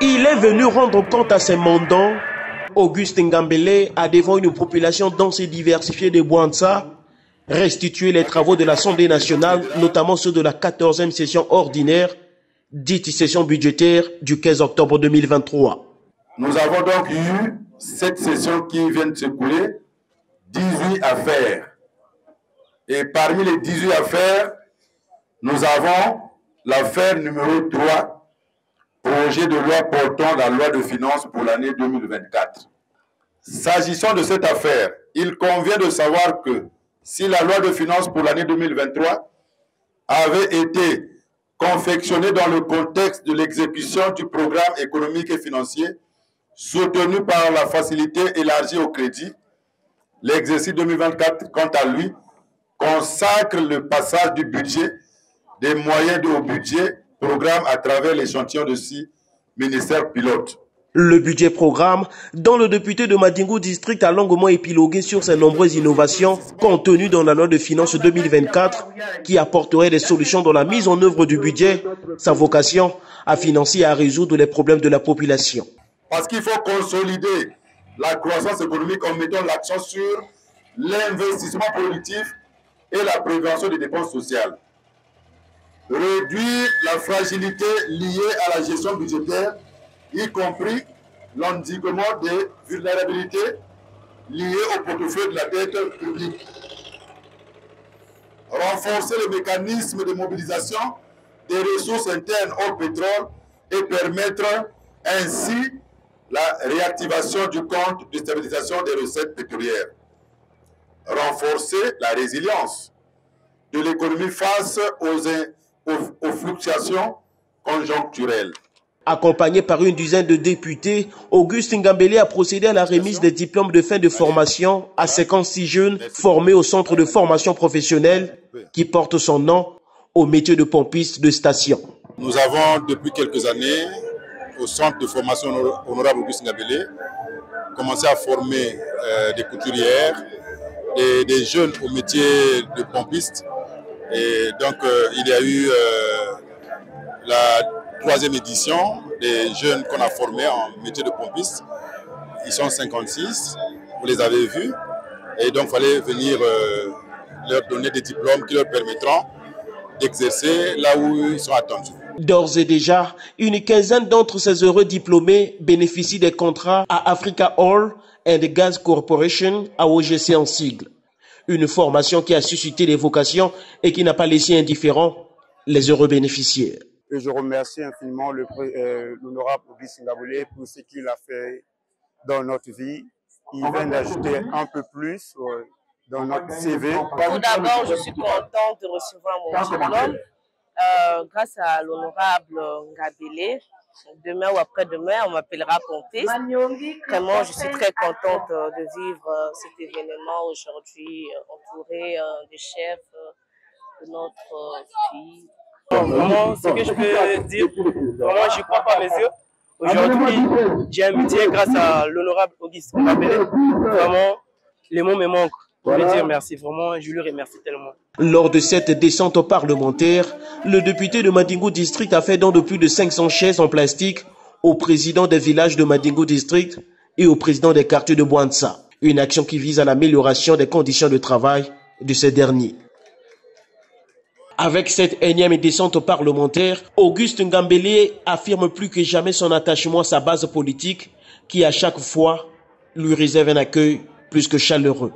Il est venu rendre compte à ses mandants. Auguste Ngambele a devant une population dense et diversifiée de Bouantsa restitué les travaux de l'Assemblée nationale, notamment ceux de la 14e session ordinaire, dite session budgétaire du 15 octobre 2023. Nous avons donc eu cette session qui vient de s'écouler, 18 affaires. Et parmi les 18 affaires, nous avons l'affaire numéro 3, projet de loi portant la loi de finances pour l'année 2024. S'agissant de cette affaire, il convient de savoir que si la loi de finances pour l'année 2023 avait été confectionnée dans le contexte de l'exécution du programme économique et financier soutenu par la facilité élargie au crédit, l'exercice 2024, quant à lui, consacre le passage du budget, des moyens au budget programme à travers l'échantillon de 6 ministères pilotes. Le budget programme, dont le député de Madingo District a longuement épilogué sur ses nombreuses innovations contenues dans la loi de finances 2024 qui apporterait des solutions dans la mise en œuvre du budget, sa vocation à financer et à résoudre les problèmes de la population. Parce qu'il faut consolider la croissance économique en mettant l'accent sur l'investissement productif et la prévention des dépenses sociales. Réduire la fragilité liée à la gestion budgétaire, y compris l'endiguement des vulnérabilités liées au portefeuille de la dette publique. Renforcer le mécanisme de mobilisation des ressources internes au pétrole et permettre ainsi la réactivation du compte de stabilisation des recettes pétrolières. Renforcer la résilience de l'économie face aux fluctuations conjoncturelles. Accompagné par une dizaine de députés, Auguste Ngambele a procédé à la remise des diplômes de fin de formation à 56 jeunes formés au centre de formation professionnelle qui porte son nom au métier de pompiste de station. Nous avons depuis quelques années, au centre de formation honorable Auguste Ngambele, commencé à former des couturières, des jeunes au métier de pompiste. Et donc il y a eu la 3e édition des jeunes qu'on a formés en métier de pompiste. Ils sont 56, vous les avez vus. Et donc il fallait venir leur donner des diplômes qui leur permettront d'exercer là où ils sont attendus. D'ores et déjà, une quinzaine d'entre ces heureux diplômés bénéficient des contrats à Africa Oil and Gas Corporation, AOGC en sigle. Une formation qui a suscité des vocations et qui n'a pas laissé indifférents les heureux bénéficiaires. Et je remercie infiniment l'honorable Auguste Ngambele pour ce qu'il a fait dans notre vie. Il vient d'ajouter un peu plus dans notre CV. Tout d'abord, je suis contente de recevoir mon diplôme grâce à l'honorable Ngambele. Demain ou après-demain, on m'appellera pompiste. Vraiment, je suis très contente de vivre cet événement aujourd'hui, entourée des chefs de notre pays. Vraiment, ce que je peux dire, vraiment, je ne crois pas à mes yeux. Aujourd'hui, j'ai un métier grâce à l'honorable Auguste Ngambele. Vraiment, les mots me manquent. Je veux dire merci, vraiment, je lui remercie tellement. Lors de cette descente parlementaire, le député de Madingo District a fait don de plus de 500 chaises en plastique au président des villages de Madingo District et au président des quartiers de Bouantsa. Une action qui vise à l'amélioration des conditions de travail de ces derniers. Avec cette énième descente parlementaire, Auguste Ngambele affirme plus que jamais son attachement à sa base politique qui à chaque fois lui réserve un accueil plus que chaleureux.